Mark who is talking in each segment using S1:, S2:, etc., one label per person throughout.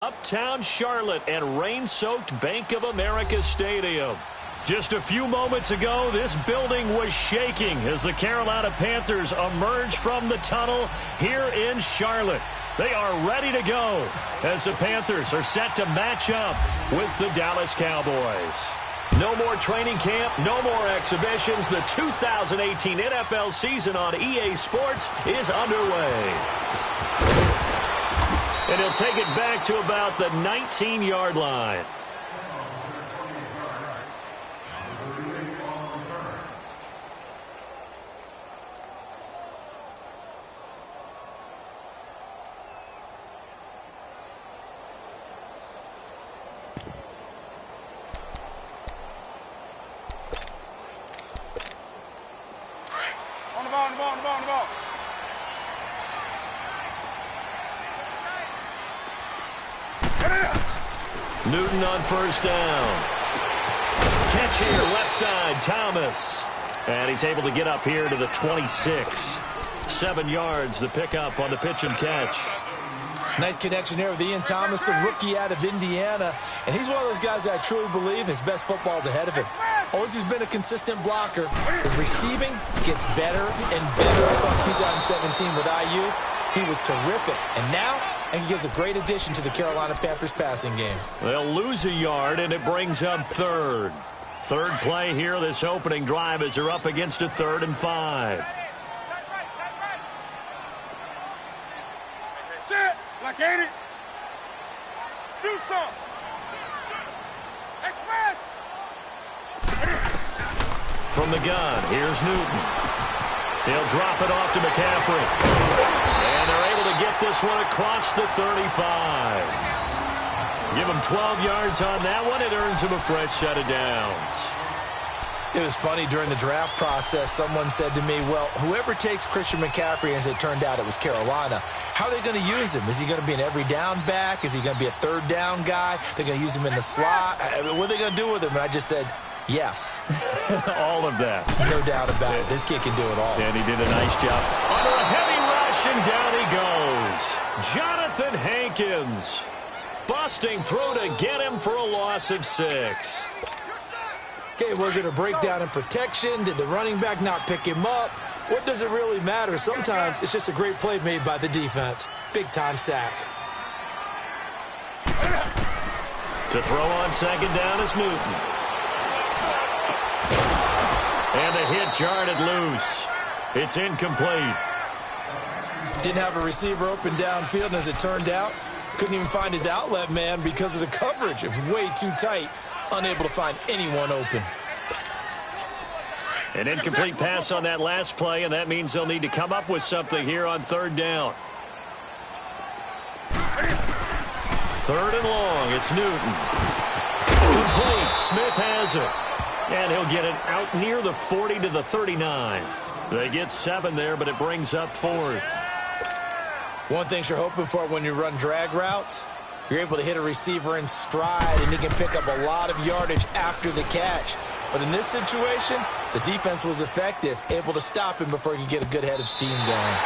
S1: Uptown Charlotte and rain-soaked Bank of America Stadium. Just a few moments ago, this building was shaking as the Carolina Panthers emerged from the tunnel here in Charlotte. They are ready to go as the Panthers are set to match up with the Dallas Cowboys. No more training camp, no more exhibitions. The 2018 NFL season on EA Sports is underway. And he'll take it back to about the 19-yard line.
S2: On the ball.
S1: Newton on first down. Catch here, left side, Thomas. And he's able to get up here to the 26. 7 yards, the pickup on the pitch and catch.
S3: Nice connection there with Ian Thomas, a rookie out of Indiana. And he's one of those guys that I truly believe his best football is ahead of him. Always has been a consistent blocker. His receiving gets better and better. I thought 2017 with IU, he was terrific. And now, he gives a great addition to the Carolina Panthers passing game.
S1: They'll lose a yard, and it brings up third. Third play here, this opening drive, as they're up against a 3rd and 5.
S2: Sit, like ain't it? Do something. Express.
S1: From the gun, here's Newton. He'll drop it off to McCaffrey. And they're able to get this one across the 35. Give him 12 yards on that one. It earns him a fresh set of downs.
S3: It was funny during the draft process. Someone said to me, well, whoever takes Christian McCaffrey, as it turned out it was Carolina, how are they going to use him? Is he going to be an every down back? Is he going to be a third down guy? They're going to use him in the slot? What are they going to do with him? And I just said, yes.
S1: All of that.
S3: No doubt about it. This kid can do it all.
S1: And he did a nice job. Under a heavy rush, and down he goes. Jonathan Hankins busting through to get him for a loss of 6.
S3: Okay, was it a breakdown in protection? Did the running back not pick him up? What does it really matter? Sometimes it's just a great play made by the defense. Big-time sack.
S1: To throw on second down is Newton. And the hit jarred it loose. It's incomplete.
S3: Didn't have a receiver open downfield, and as it turned out, couldn't even find his outlet man because of the coverage. It was way too tight. Unable to find anyone open.
S1: An incomplete pass on that last play, and that means they'll need to come up with something here on 3rd down. 3rd and long, it's Newton. Complete, Smith has it. And he'll get it out near the 40 to the 39. They get 7 there, but it brings up 4th.
S3: One thing you're hoping for when you run drag routes, you're able to hit a receiver in stride, and he can pick up a lot of yardage after the catch. But in this situation, the defense was effective, able to stop him before he could get a good head of steam going.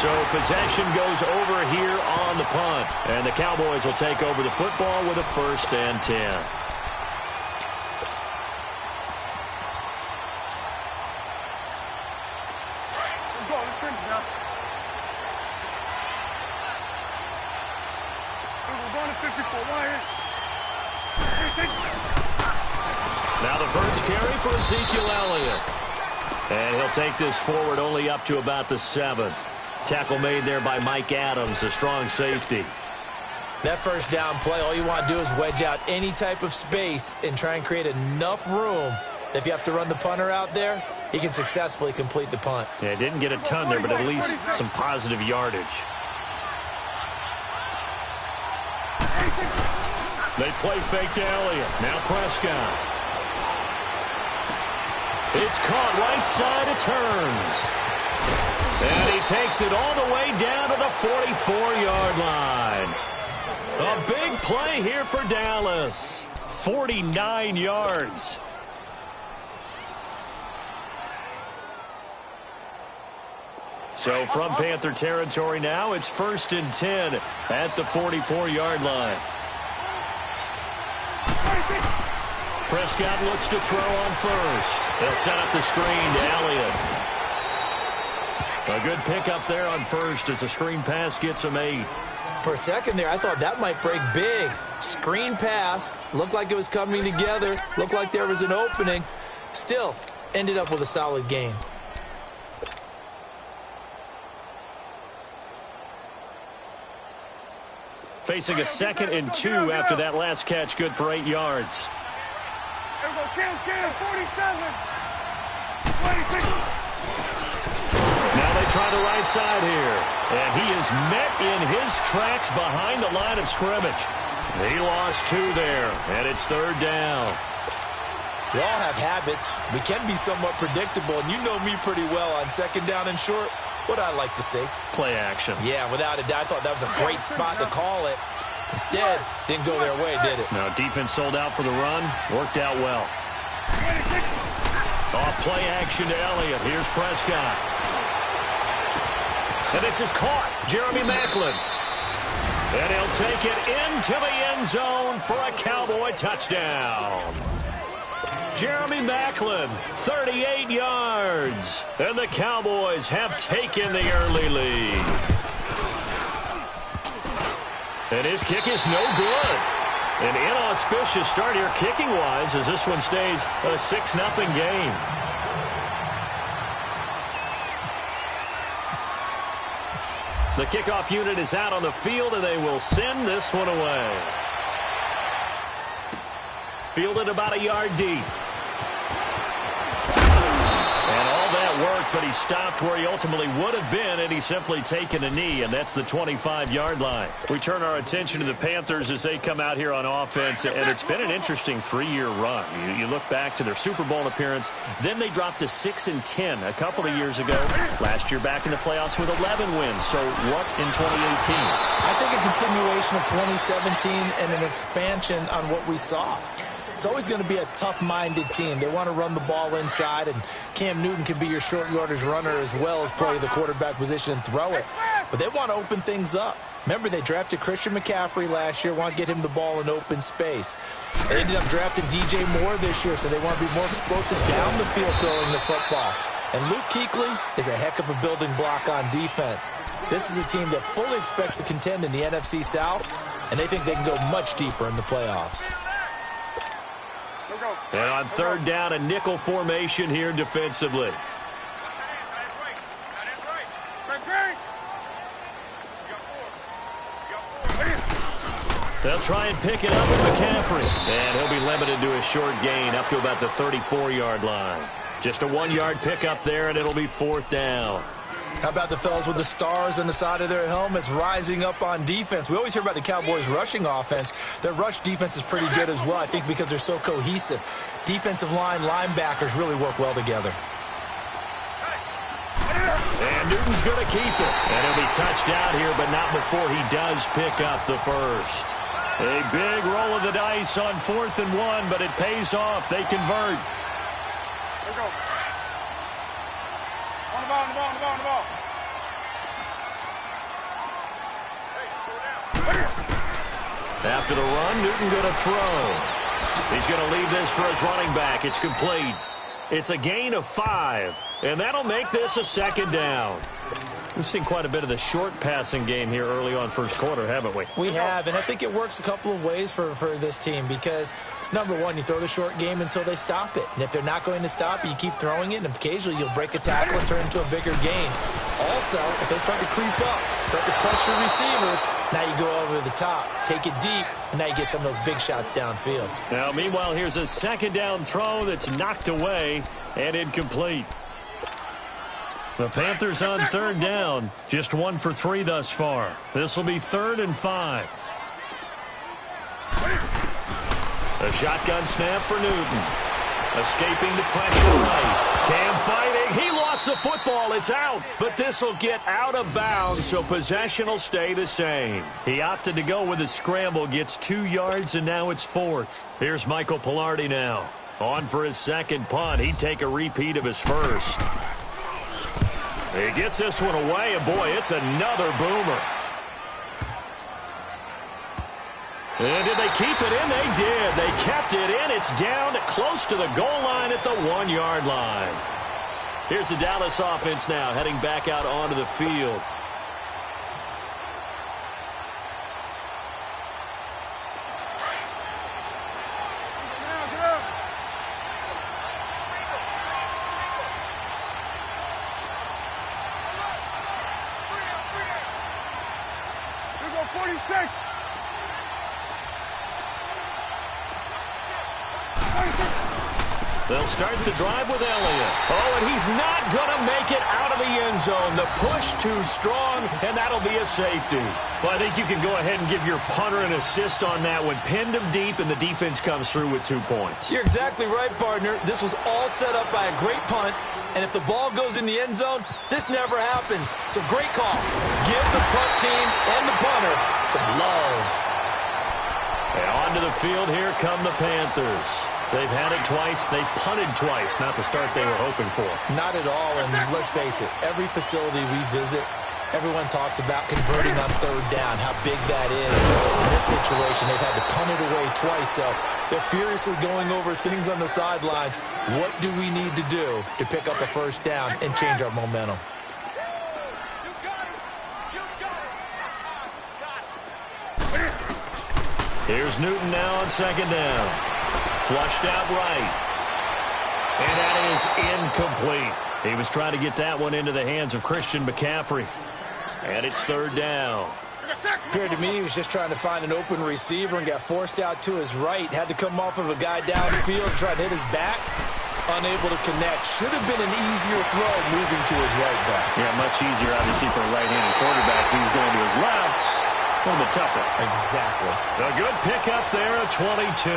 S1: So possession goes over here on the punt, and the Cowboys will take over the football with a 1st and 10. Now the first carry for Ezekiel Elliott. And he'll take this forward only up to about the 7. Tackle made there by Mike Adams, a strong safety.
S3: That first down play, all you want to do is wedge out any type of space and try and create enough room that if you have to run the punter out there, he can successfully complete the punt.
S1: Yeah, didn't get a ton there, but at least some positive yardage. They play fake to Elliott. Now Prescott. It's caught right side. It turns. And he takes it all the way down to the 44-yard line. A big play here for Dallas. 49 yards. So from Panther territory now, it's 1st and 10 at the 44-yard line. Prescott looks to throw on first. They'll set up the screen to Elliott. A good pickup there on first as the screen pass gets him 8.
S3: For a second there, I thought that might break big. Screen pass. Looked like it was coming together. Looked like there was an opening. Still, ended up with a solid gain.
S1: Facing a 2nd and 2 after that last catch, good for 8 yards.
S2: There we go, kill, 47. 26.
S1: Now they try the right side here. And he is met in his tracks behind the line of scrimmage. He lost 2 there, and it's 3rd down.
S3: We all have habits. We can be somewhat predictable, and you know me pretty well on 2nd down and short. What I like to see.
S1: Play action.
S3: Yeah, without a doubt. I thought that was a great spot to call it. Instead, didn't go their way, did it?
S1: Now defense sold out for the run. Worked out well. Off play action to Elliott. Here's Prescott. And this is caught. Jeremy Maclin. And he'll take it into the end zone for a Cowboy touchdown. Jeremy Maclin, 38 yards. And the Cowboys have taken the early lead. And his kick is no good. An inauspicious start here kicking-wise as this one stays a 6-0 game. The kickoff unit is out on the field, and they will send this one away. Fielded about a yard deep. And all that worked, but he stopped where he ultimately would have been, and he's simply taken a knee, and that's the 25-yard line. We turn our attention to the Panthers as they come out here on offense, and it's been an interesting 3-year run. You look back to their Super Bowl appearance, then they dropped to 6-10 a couple of years ago. Last year back in the playoffs with 11 wins. So what in 2018?
S3: I think a continuation of 2017 and an expansion on what we saw. It's always going to be a tough-minded team. They want to run the ball inside, and Cam Newton can be your short yardage runner as well as play the quarterback position and throw it. But they want to open things up. Remember, they drafted Christian McCaffrey last year, want to get him the ball in open space. They ended up drafting DJ Moore this year, so they want to be more explosive down the field throwing the football. And Luke Kuechly is a heck of a building block on defense. This is a team that fully expects to contend in the NFC South, and they think they can go much deeper in the playoffs.
S1: And on 3rd down, a nickel formation here defensively. They'll try and pick it up with McCaffrey. And he'll be limited to a short gain up to about the 34-yard line. Just a 1-yard pickup there, and it'll be 4th down.
S3: How about the fellas with the stars on the side of their helmets rising up on defense? We always hear about the Cowboys' rushing offense. Their rush defense is pretty good as well, I think, because they're so cohesive. Defensive line, linebackers really work well together.
S1: And Newton's going to keep it. And he'll be touched out here, but not before he does pick up the first. A big roll of the dice on 4th and 1, but it pays off. They convert.
S2: There we go. On the ball.
S1: After the run, Newton going to throw. He's going to leave this for his running back. It's complete. It's a gain of 5, and that'll make this a 2nd down. We've seen quite a bit of the short passing game here early on first quarter, haven't we?
S3: We have, and I think it works a couple of ways for this team because, number one, you throw the short game until they stop it. And if they're not going to stop it, you keep throwing it, and occasionally you'll break a tackle and turn into a bigger gain. Also, if they start to creep up, start to pressure receivers, now you go over the top, take it deep, and now you get some of those big shots downfield.
S1: Now, meanwhile, here's a 2nd down throw that's knocked away and incomplete. The Panthers on 3rd down, just 1 for 3 thus far. This will be 3rd and 5. A shotgun snap for Newton. Escaping the pressure right. Cam fighting. He lost the football. It's out. But this will get out of bounds, so possession will stay the same. He opted to go with a scramble, gets 2 yards, and now it's 4th. Here's Michael Pilardi now. On for his 2nd punt. He'd take a repeat of his first. He gets this one away, and boy, it's another boomer. And did they keep it in? They did. They kept it in. It's down close to the goal line at the 1-yard line. Here's the Dallas offense now, heading back out onto the field.
S2: Here we go, 46.
S1: They'll start the drive with Elliott. Oh, and he's not going to make it out of the end zone. The push too strong, and that'll be a safety. Well, I think you can go ahead and give your punter an assist on that one. Pinned him deep, and the defense comes through with 2 points.
S3: You're exactly right, partner. This was all set up by a great punt, and if the ball goes in the end zone, this never happens. So great call. Give the punt team and the punter some love.
S1: And onto the field, here come the Panthers. They've had it twice. They've punted twice. Not the start they were hoping for.
S3: Not at all, and let's face it, every facility we visit, everyone talks about converting on 3rd down, how big that is. In this situation, they've had to punt it away twice, so they're furiously going over things on the sidelines. What do we need to do to pick up a 1st down and change our momentum?
S1: Here's Newton now on 2nd down. Flushed out right. And that is incomplete. He was trying to get that one into the hands of Christian McCaffrey. And it's 3rd down.
S3: Appeared to me he was just trying to find an open receiver and got forced out to his right. Had to come off of a guy downfield, trying to hit his back. Unable to connect. Should have been an easier throw moving to his right, though.
S1: Yeah, much easier, obviously, for a right-handed quarterback. He was going to his left. A little bit tougher.
S3: Exactly.
S1: A good pickup there at 22.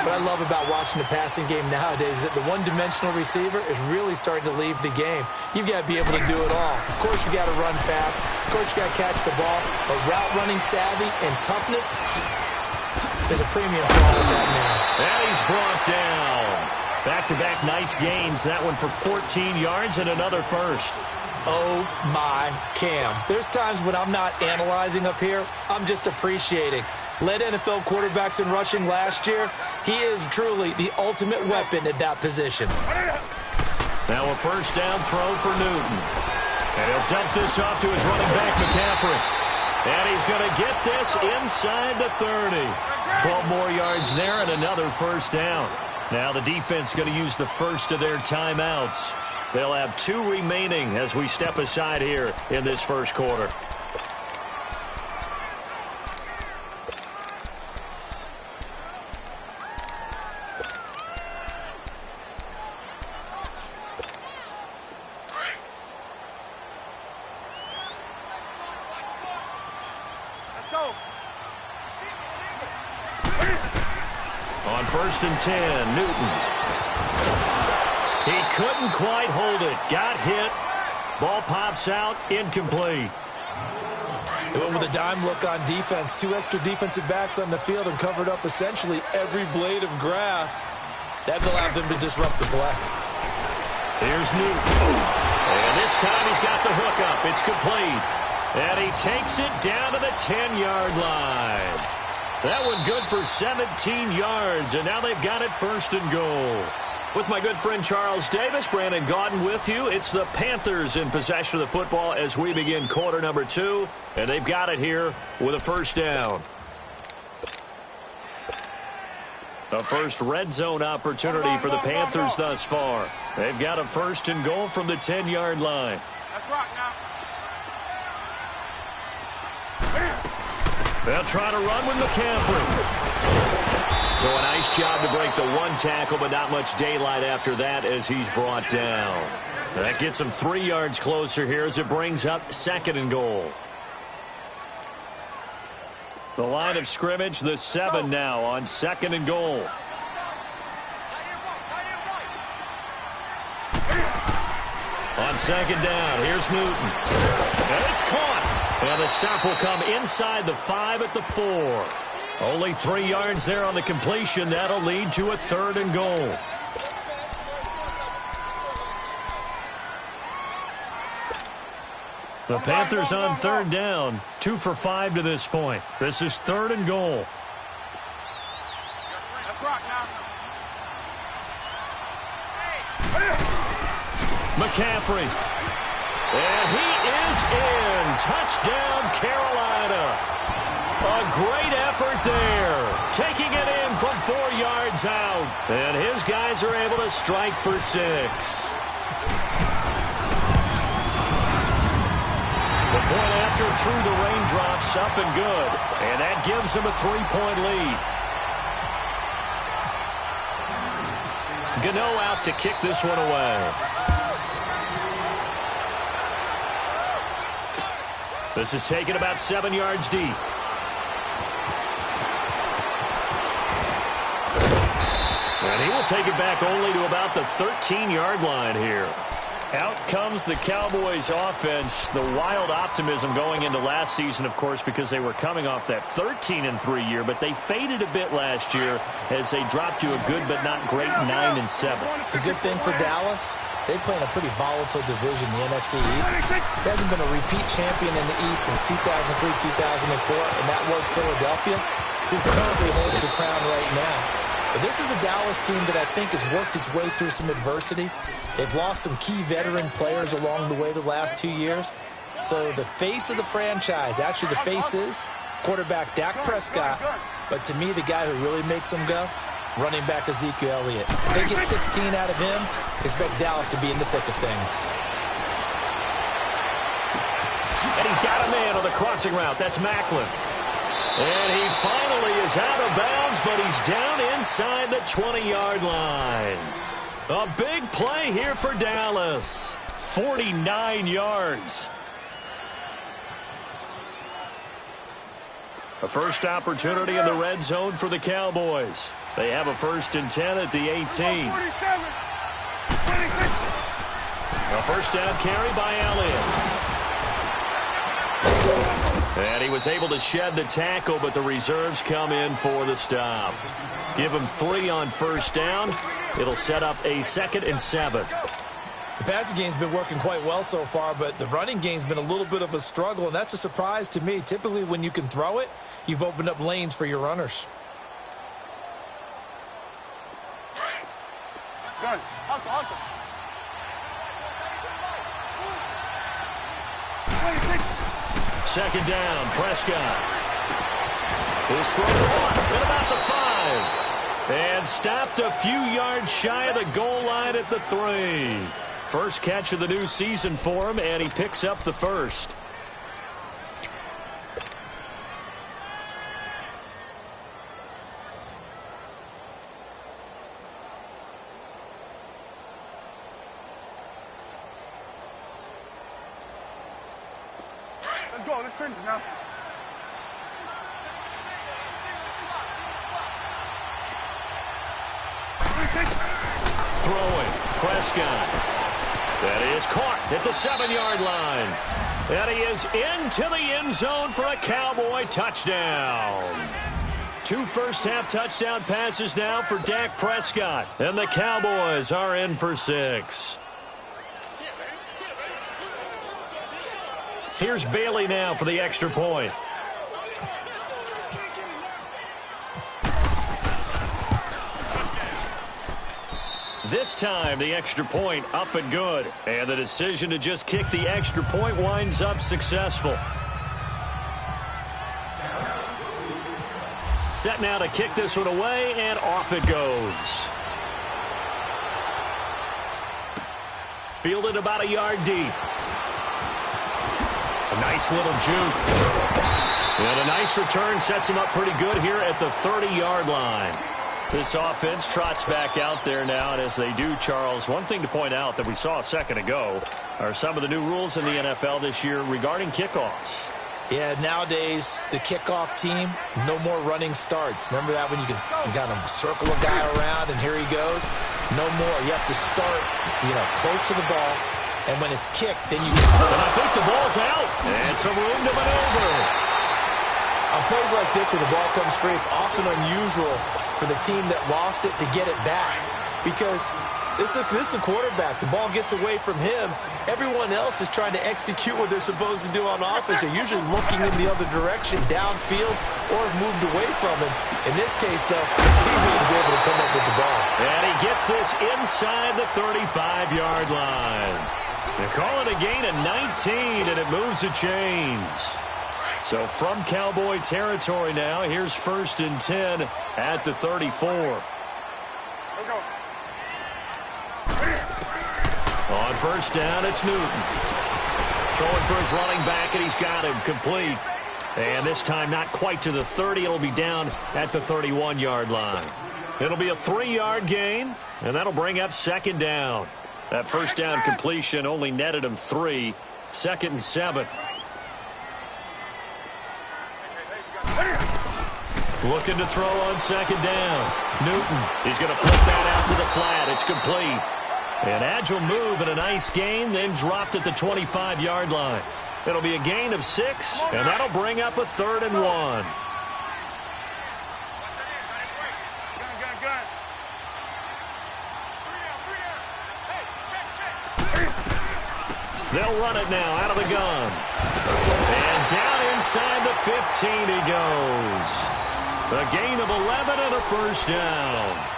S3: What I love about watching the passing game nowadays is that the one-dimensional receiver is really starting to leave the game. You've got to be able to do it all. Of course, you got to run fast. Of course, you got to catch the ball. But route running savvy and toughness, there's a premium for all of that now.
S1: And he's brought down. Back-to-back nice gains. That one for 14 yards and another first.
S3: Oh, my Cam. There's times when I'm not analyzing up here. I'm just appreciating. Led NFL quarterbacks in rushing last year. He is truly the ultimate weapon at that position.
S1: Now a 1st down throw for Newton. And he'll dump this off to his running back, McCaffrey. And he's going to get this inside the 30. 12 more yards there and another 1st down. Now the defense going to use the first of their timeouts. They'll have 2 remaining as we step aside here in this 1st quarter. On 1st and 10, Newton. He couldn't quite hold it. Got hit. Ball pops out. Incomplete.
S3: They went with a dime look on defense. 2 extra defensive backs on the field and covered up essentially every blade of grass. That allowed them to disrupt the play.
S1: Here's Newton. And this time he's got the hookup. It's complete. And he takes it down to the 10-yard line. That one good for 17 yards, and now they've got it 1st and goal. With my good friend Charles Davis, Brandon Gaudin with you. It's the Panthers in possession of the football as we begin quarter number 2, and they've got it here with a 1st down. A first red zone opportunity for the Panthers thus far. They've got a 1st and goal from the 10-yard line.
S2: That's right now.
S1: They'll try to run with McCaffrey. So a nice job to break the 1 tackle, but not much daylight after that as he's brought down. That gets him 3 yards closer here as it brings up 2nd and goal. The line of scrimmage, the 7 now on 2nd and goal. On 2nd down, here's Newton. And it's caught. And the stop will come inside the 5 at the 4. Only 3 yards there on the completion. That'll lead to a 3rd and goal. The Panthers on third down, 2 for 5 to this point. This is 3rd and goal. McCaffrey. And he is in. Touchdown, Carolina. A great effort there. Taking it in from 4 yards out. And his guys are able to strike for 6. The point after through the raindrops, up and good. And that gives him a 3-point lead. Gano out to kick this one away. This is taken about 7 yards deep. And he will take it back only to about the 13-yard line here. Out comes the Cowboys offense. The wild optimism going into last season, of course, because they were coming off that 13-3 year, but they faded a bit last year as they dropped to a good but not great 9-7.
S3: The good thing for Dallas, they play in a pretty volatile division, the NFC East. There hasn't been a repeat champion in the East since 2003-2004, and that was Philadelphia, who currently holds the crown right now. But this is a Dallas team that I think has worked its way through some adversity. They've lost some key veteran players along the way the last 2 years. So the face of the franchise, actually the face is quarterback Dak Prescott. But to me, the guy who really makes them go, running back Ezekiel Elliott. If they get 16 out of him, expect Dallas to be in the thick of things.
S1: And he's got a man on the crossing route. That's Macklin. And he finally is out of bounds, but he's down inside the 20-yard line. A big play here for Dallas. 49 yards. A first opportunity in the red zone for the Cowboys. They have a 1st and 10 at the 18. A first down carry by Elliott. And he was able to shed the tackle, but the reserves come in for the stop. Give him 3 on first down. It'll set up a 2nd and 7.
S3: The passing game's been working quite well so far, but the running game's been a little bit of a struggle, and that's a surprise to me. Typically, when you can throw it, you've opened up lanes for your runners.
S2: Good. Awesome.
S1: 2nd down, Prescott. His throw at about the 5. And stopped a few yards shy of the goal line at the 3. First catch of the new season for him, and he picks up the 1st.
S2: Let's go. Let's finish now.
S1: Throwing, Prescott. That is caught at the 7-yard line. And he is into the end zone for a Cowboy touchdown. 2 first-half touchdown passes now for Dak Prescott. And the Cowboys are in for 6. Here's Bailey now for the extra point. This time, the extra point up and good. And the decision to just kick the extra point winds up successful. Set now to kick this one away, and off it goes. Fielded about a yard deep. A nice little juke. And a nice return sets him up pretty good here at the 30-yard line. This offense trots back out there now, and as they do, Charles, one thing to point out that we saw a second ago are some of the new rules in the NFL this year regarding kickoffs.
S3: Yeah, nowadays, the kickoff team, no more running starts. Remember that when you can kind of circle a guy around and here he goes? No more. You have to start, close to the ball. And when it's kicked, then you...
S1: And I think the ball's out. And some room to maneuver.
S3: On plays like this, when the ball comes free, it's often unusual for the team that lost it to get it back. Because This is a quarterback. The ball gets away from him. Everyone else is trying to execute what they're supposed to do on offense. They're usually looking in the other direction, downfield, or moved away from him. In this case, though, the teammate is able to come up with the ball.
S1: And he gets this inside the 35-yard line. They call it a gain of 19, and it moves the chains. So from Cowboy territory now, here's 1st and 10 at the 34. On 1st down, it's Newton. Throwing for his running back, and he's got him complete. And this time not quite to the 30. It'll be down at the 31-yard line. It'll be a 3-yard gain, and that'll bring up 2nd down. That 1st down completion only netted him 3. 2nd and 7. Looking to throw on 2nd down. Newton, he's going to flip that out to the flat. It's complete. An agile move and a nice gain, then dropped at the 25-yard line. It'll be a gain of 6, and that'll bring up a 3rd and 1. They'll run it now out of the gun. And down inside the 15 he goes. A gain of 11 and a 1st down.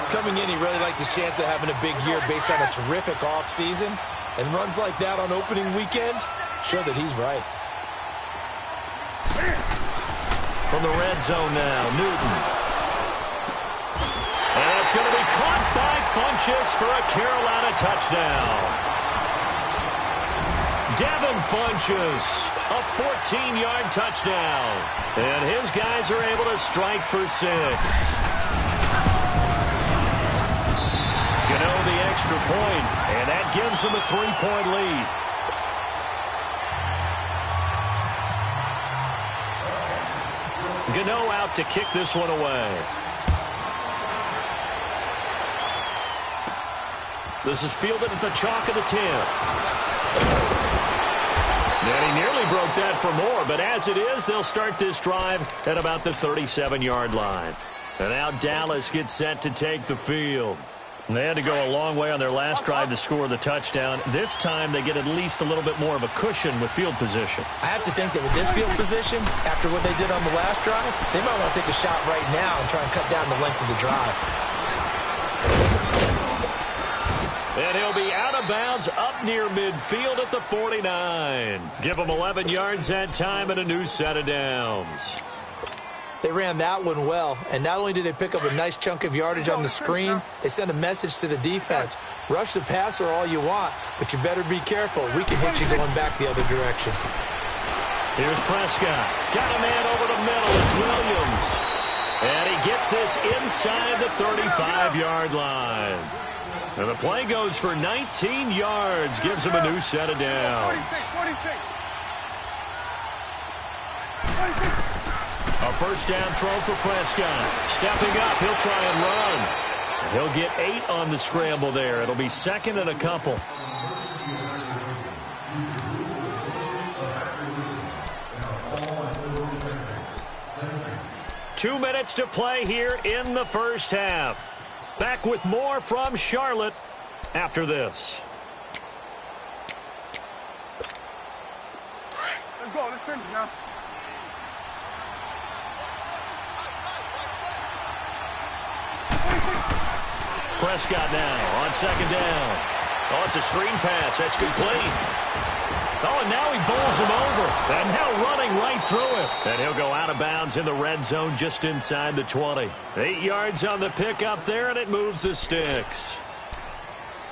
S3: Coming in, he really liked his chance of having a big year based on a terrific offseason. And runs like that on opening weekend show that he's right.
S1: From the red zone now, Newton. And it's going to be caught by Funchess for a Carolina touchdown. Devin Funchess, a 14-yard touchdown. And his guys are able to strike for 6. The extra point, and that gives them a 3-point lead. Gano out to kick this one away. This is fielded at the chalk of the 10. And he nearly broke that for more, but as it is, they'll start this drive at about the 37-yard line. And now Dallas gets set to take the field. They had to go a long way on their last drive to score the touchdown. This time they get at least a little bit more of a cushion with field position.
S3: I have to think that with this field position, after what they did on the last drive, they might want to take a shot right now and try and cut down the length of the drive.
S1: And he'll be out of bounds up near midfield at the 49. Give him 11 yards that time and a new set of downs.
S3: They ran that one well, and not only did they pick up a nice chunk of yardage on the screen, they sent a message to the defense. Rush the passer all you want, but you better be careful. We can hit you going back the other direction.
S1: Here's Prescott. Got a man over the middle. It's Williams. And he gets this inside the 35-yard line. And the play goes for 19 yards. Gives him a new set of downs.
S2: 26.
S1: A 1st down throw for Prescott. Stepping up, he'll try and run. And he'll get 8 on the scramble there. It'll be 2nd and a couple. Two minutes to play here in the 1st half. Back with more from Charlotte after this.
S2: Let's go. Let's finish now.
S1: Prescott now on 2nd down. Oh, it's a screen pass. That's complete. Oh, and now he bowls him over. And now running right through it. And he'll go out of bounds in the red zone just inside the 20. 8 yards on the pickup there, and it moves the sticks.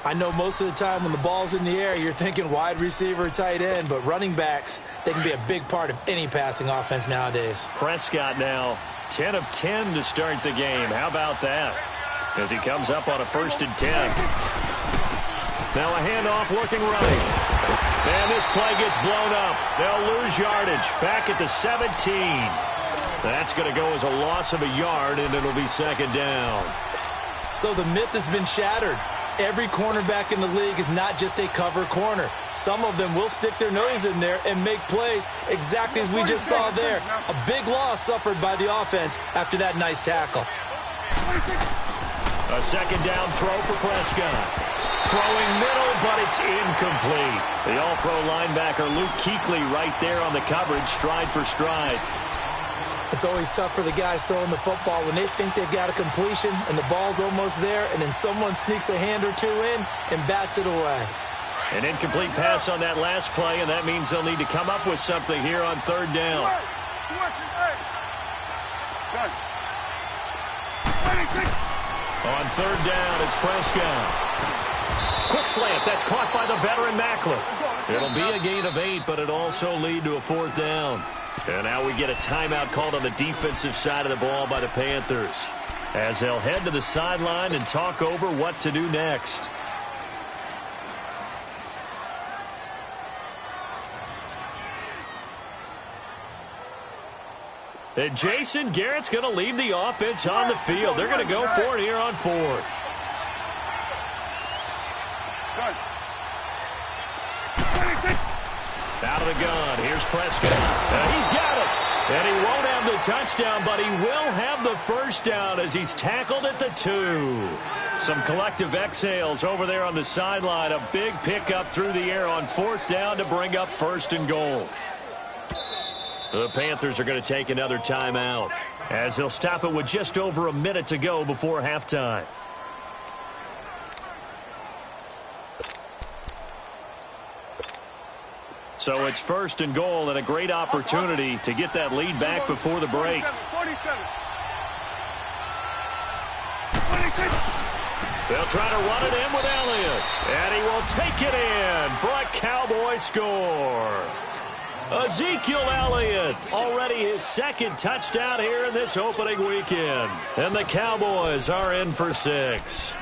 S3: I know most of the time when the ball's in the air, you're thinking wide receiver, tight end, but running backs, they can be a big part of any passing offense nowadays.
S1: Prescott now 10 of 10 to start the game. How about that? As he comes up on a 1st and 10. Now a handoff looking right. And this play gets blown up. They'll lose yardage. Back at the 17. That's going to go as a loss of a yard, and it'll be 2nd down.
S3: So the myth has been shattered. Every cornerback in the league is not just a cover corner. Some of them will stick their nose in there and make plays exactly as we just saw there. A big loss suffered by the offense after that nice tackle.
S1: A second down throw for Prescott. Throwing middle, but it's incomplete. The all-pro linebacker Luke Kuechly right there on the coverage, stride for stride.
S3: It's always tough for the guys throwing the football when they think they've got a completion and the ball's almost there, and then someone sneaks a hand or two in and bats it away.
S1: An incomplete pass on that last play, and that means they'll need to come up with something here on third down. On third down, it's Prescott. Quick slant, that's caught by the veteran Macklin. It'll be a gain of 8, but it also lead to a fourth down. And now we get a timeout called on the defensive side of the ball by the Panthers, as they'll head to the sideline and talk over what to do next. And Jason Garrett's going to leave the offense on the field. They're going to go for it here on fourth. Out of the gun, here's Prescott. He's got it. And he won't have the touchdown, but he will have the first down as he's tackled at the 2. Some collective exhales over there on the sideline. A big pickup through the air on fourth down to bring up first and goal. The Panthers are going to take another timeout, as they'll stop it with just over a minute to go before halftime. So it's first and goal, and a great opportunity to get that lead back before the break. They'll try to run it in with Elliott, and he will take it in for a Cowboy score. Ezekiel Elliott, already his second touchdown here in this opening weekend. And the Cowboys are in for 6.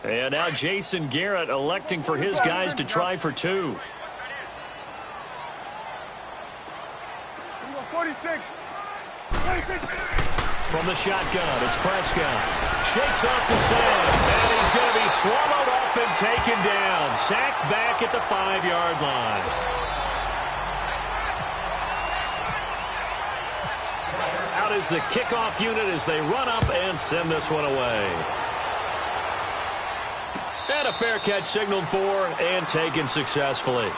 S1: And now Jason Garrett electing for his guys to try for 2.
S2: 46.
S1: From the shotgun, it's Prescott. Shakes off the sand, and he's going to be swallowed up and taken down. Sacked back at the 5-yard line. Out is the kickoff unit as they run up and send this one away. And a fair catch signaled for and taken successfully.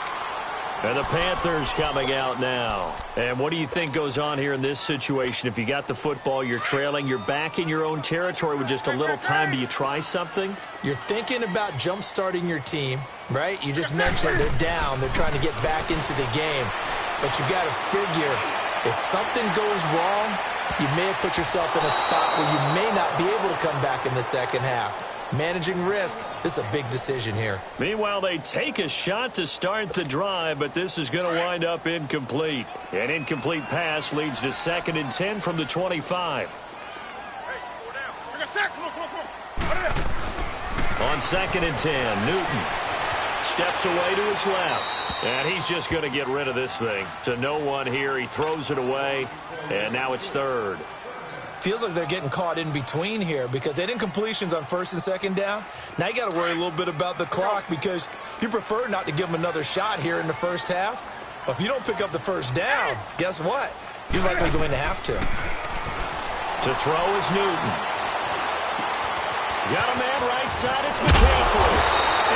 S1: And the Panthers coming out now. And what do you think goes on here in this situation? If you got the football, you're trailing, you're back in your own territory with just a little time. Do you try something?
S3: You're thinking about jump-starting your team, right? You just mentioned they're down. They're trying to get back into the game. But you got to figure, if something goes wrong, you may have put yourself in a spot where you may not be able to come back in the second half. Managing risk, this is a big decision here.
S1: Meanwhile, they take a shot to start the drive, but this is going to wind up incomplete. An incomplete pass leads to 2nd and 10 from the 25. On 2nd and 10, Newton steps away to his left. And he's just going to get rid of this thing. To no one here, he throws it away, and now it's 3rd.
S3: Feels like they're getting caught in between here because they didn't completions on 1st and 2nd down. Now you got to worry a little bit about the clock because you prefer not to give them another shot here in the first half. But if you don't pick up the first down, guess what? You're likely going to have to.
S1: To throw is Newton. Got a man right side. It's McCaffrey.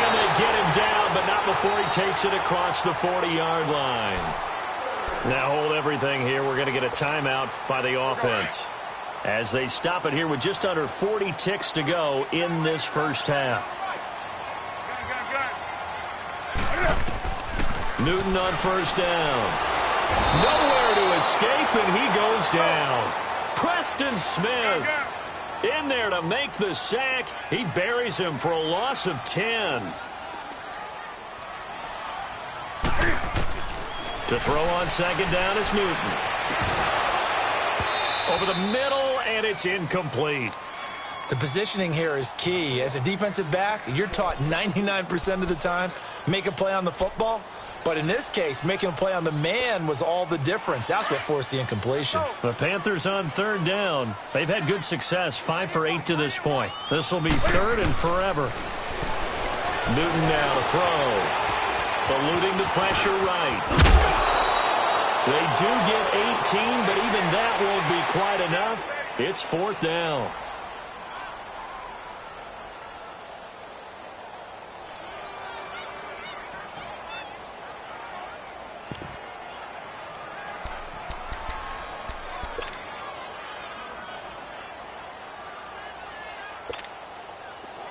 S1: And they get him down, but not before he takes it across the 40-yard line. Now hold everything here. We're going to get a timeout by the offense, as they stop it here with just under 40 ticks to go in this first half. Newton on first down. Nowhere to escape, and he goes down. Preston Smith in there to make the sack. He buries him for a loss of 10. To throw on 2nd down is Newton. Over the middle, and it's incomplete.
S3: The positioning here is key. As a defensive back, you're taught 99% of the time, make a play on the football. But in this case, making a play on the man was all the difference. That's what forced the incompletion.
S1: The Panthers on 3rd down. They've had good success, 5 for 8 to this point. This will be 3rd and forever. Newton now to throw. Eluding the pressure right. They do get 18, but even that won't be quite enough. It's 4th down.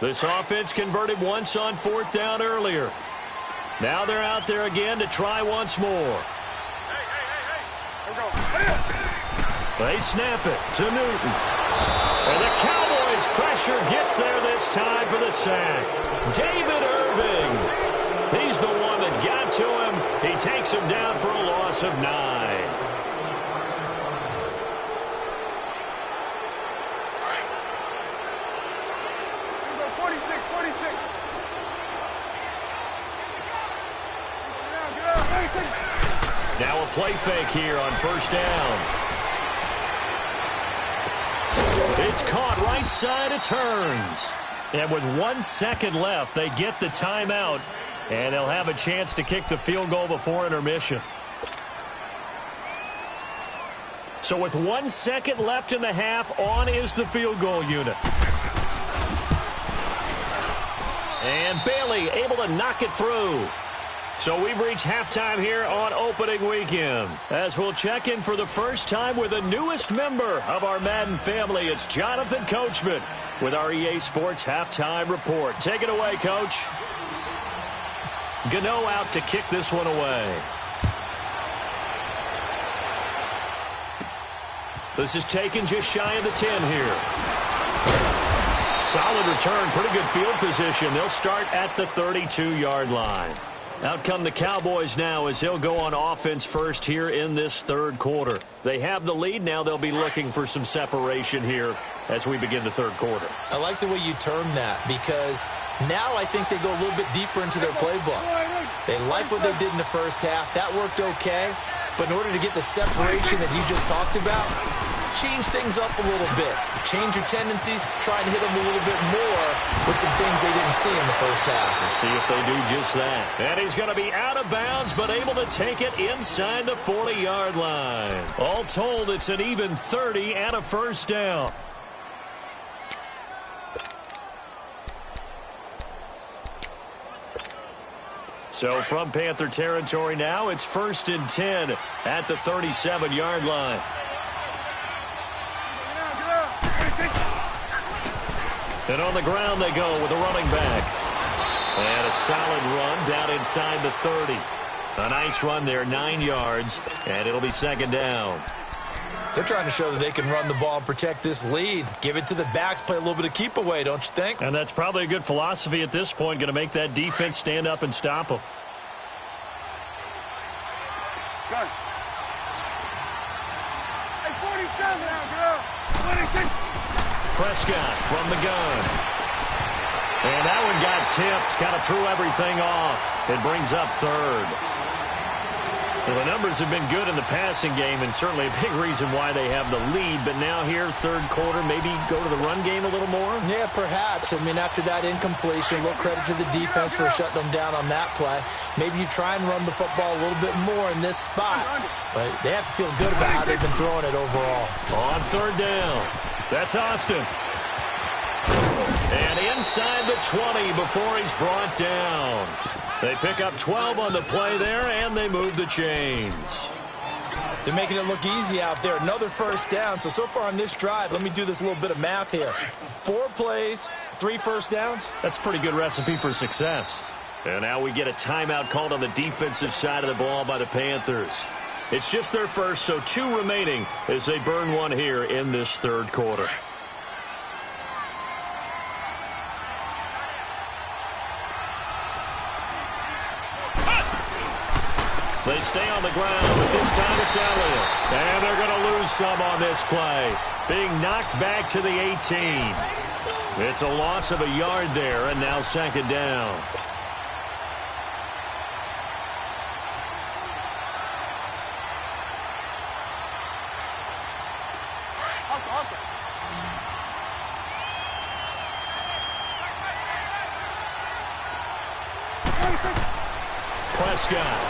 S1: This offense converted once on 4th down earlier. Now they're out there again to try once more. They snap it to Newton. And the Cowboys' pressure gets there this time for the sack. David Irving. He's the one that got to him. He takes him down for a loss of 9. Now a play fake here on 1st down. It's caught right side. It turns. And with 1 second left, they get the timeout. And they'll have a chance to kick the field goal before intermission. So with 1 second left in the half, on is the field goal unit. And Bailey able to knock it through. So we've reached halftime here on opening weekend. As we'll check in for the first time with the newest member of our Madden family, it's Jonathan Coachman with our EA Sports Halftime Report. Take it away, Coach. Gano out to kick this one away. This is taken just shy of the 10 here. Solid return, pretty good field position. They'll start at the 32-yard line. Out come the Cowboys now as they'll go on offense first here in this 3rd quarter. They have the lead. Now they'll be looking for some separation here as we begin the 3rd quarter.
S3: I like the way you term that because now I think they go a little bit deeper into their playbook. They like what they did in the first half. That worked okay. But in order to get the separation that you just talked about, change things up a little bit. Change your tendencies, try and hit them a little bit more with some things they didn't see in the first half.
S1: Let's see if they do just that. And he's going to be out of bounds, but able to take it inside the 40-yard line. All told, it's an even 30 and a 1st down. So from Panther territory now, it's 1st and 10 at the 37-yard line. And on the ground they go with a running back. And a solid run down inside the 30. A nice run there, 9 yards, and it'll be 2nd down.
S3: They're trying to show that they can run the ball and protect this lead. Give it to the backs, play a little bit of keep away, don't you think?
S1: And that's probably a good philosophy at this point, going to make that defense stand up and stop them.
S2: Good. Hey, 47 now, girl. 26.
S1: Prescott from the gun. And that one got tipped, kind of threw everything off. It brings up 3rd. Well, the numbers have been good in the passing game, and certainly a big reason why they have the lead. But now here, 3rd quarter, maybe go to the run game a little more?
S3: Yeah, perhaps. I mean, after that incompletion, a little credit to the defense for shutting them down on that play. Maybe you try and run the football a little bit more in this spot. But they have to feel good about how they've been throwing it overall.
S1: On 3rd down, that's Austin. And inside the 20 before he's brought down. They pick up 12 on the play there, and they move the chains.
S3: They're making it look easy out there. Another 1st down. So far on this drive, let me do this little bit of math here. 4 plays, 3 1st downs.
S1: That's a pretty good recipe for success. And now we get a timeout called on the defensive side of the ball by the Panthers. It's just their first, so 2 remaining as they burn one here in this 3rd quarter. They stay on the ground, but this time it's Elliott. And they're going to lose some on this play. Being knocked back to the 18. It's a loss of a yard there, and now 2nd down. Prescott.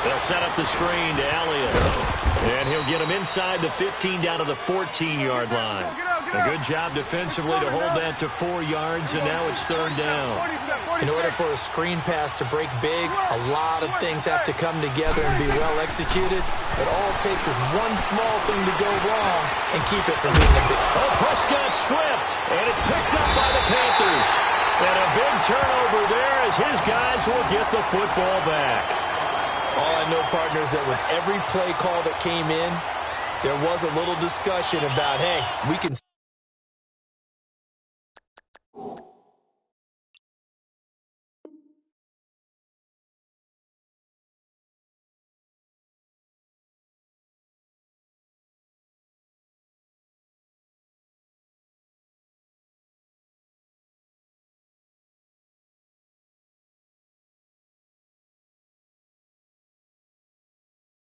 S1: They'll set up the screen to Elliott. And he'll get him inside the 15 down to the 14-yard line. A good job defensively to hold that to 4 yards, and now it's 3rd down.
S3: In order for a screen pass to break big, a lot of things have to come together and be well executed. But all it takes is one small thing to go wrong and keep it from being a big.
S1: Oh, Prescott stripped, and it's picked up by the Panthers. And a big turnover there as his guys will get the football back.
S3: All I know, partners, that with every play call that came in, there was a little discussion about, hey, we can.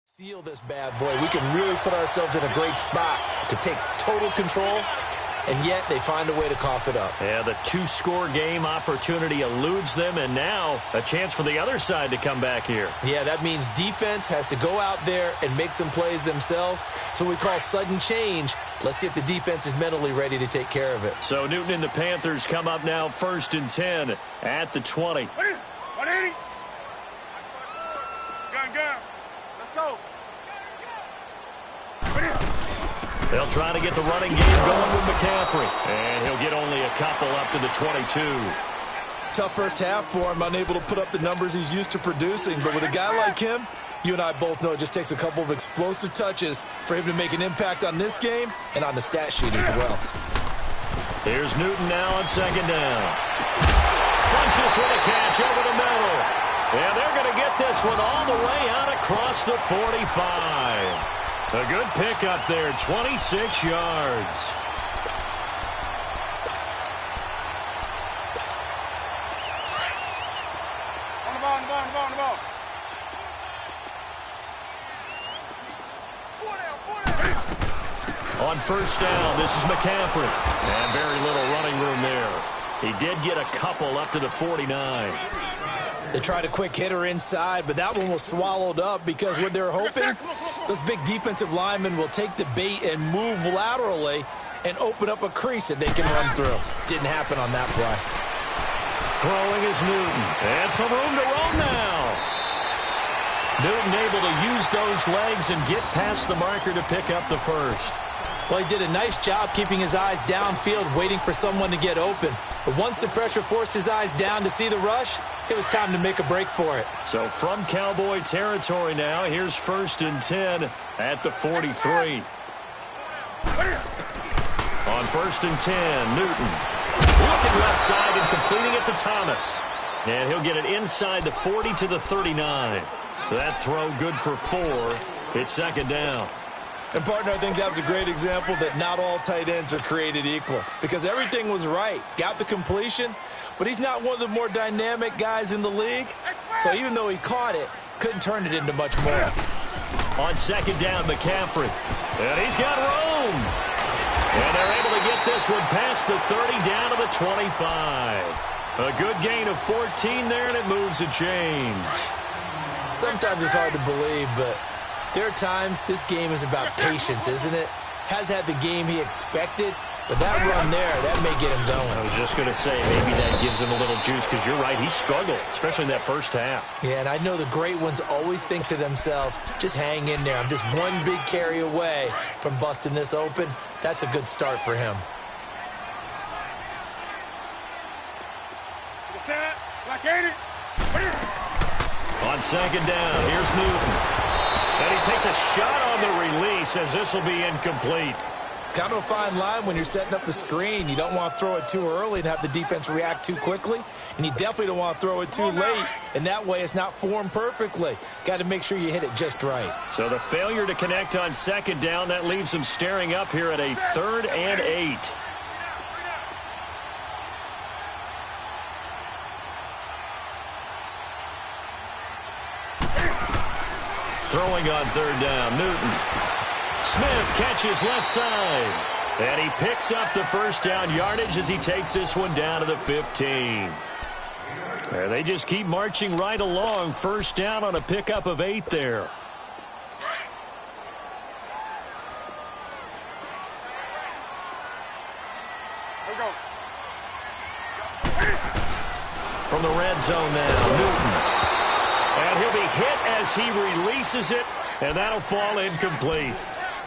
S3: Seal this bad boy. We can really put ourselves in a great spot to take total control, and yet they find a way to cough it up.
S1: Yeah, the 2-score game opportunity eludes them, and now a chance for the other side to come back here.
S3: Yeah, that means defense has to go out there and make some plays themselves. So we call sudden change. Let's see if the defense is mentally ready to take care of it.
S1: So Newton and the Panthers come up now 1st and 10 at the 20.
S2: 180. Gun. Let's go.
S1: They'll try to get the running game going with McCaffrey. And he'll get only a couple up to the 22.
S3: Tough first half for him, unable to put up the numbers he's used to producing. But with a guy like him, you and I both know it just takes a couple of explosive touches for him to make an impact on this game and on the stat sheet as well.
S1: Here's Newton now on 2nd down. Funches with a catch over the middle. And they're going to get this one all the way out across the 45. A good pickup there, 26 yards.
S2: On the ball.
S1: On 1st down, this is McCaffrey. And very little running room there. He did get a couple up to the 49.
S3: They tried a quick hitter inside, but that one was swallowed up because what they're hoping, those big defensive linemen will take the bait and move laterally and open up a crease that they can run through. Didn't happen on that play.
S1: Throwing is Newton. And some room to roam now. Newton able to use those legs and get past the marker to pick up the first.
S3: Well, he did a nice job keeping his eyes downfield, waiting for someone to get open. But once the pressure forced his eyes down to see the rush, it was time to make a break for it.
S1: So from Cowboy territory now, here's 1st and 10 at the 43. On 1st and 10, Newton. Looking left side and completing it to Thomas. And he'll get it inside the 40 to the 39. That throw good for 4. It's 2nd down.
S3: And, partner, I think that was a great example that not all tight ends are created equal because everything was right. Got the completion, but he's not one of the more dynamic guys in the league. So even though he caught it, couldn't turn it into much more.
S1: On 2nd down, McCaffrey. And he's got room. And they're able to get this one past the 30 down to the 25. A good gain of 14 there, and it moves the chains.
S3: Sometimes it's hard to believe, but there are times this game is about patience, isn't it? Has had the game he expected, but that run there, that may get him going.
S1: I was just going to say, maybe that gives him a little juice, because you're right, he struggled, especially in that first half.
S3: Yeah, and I know the great ones always think to themselves, just hang in there. I'm just one big carry away from busting this open. That's a good start for him.
S1: On 2nd down, here's Newton. And he takes a shot on the release as this will be incomplete.
S3: Kind of a fine line when you're setting up the screen. You don't want to throw it too early and have the defense react too quickly. And you definitely don't want to throw it too late. And that way it's not formed perfectly. Got to make sure you hit it just right.
S1: So the failure to connect on 2nd down, that leaves him staring up here at a 3rd and 8. Throwing on 3rd down, Newton. Smith catches left side. And he picks up the 1st down yardage as he takes this one down to the 15. And they just keep marching right along. First down on a pickup of 8 there. From the red zone now, Newton. And he'll be hit as he releases it, and that'll fall incomplete.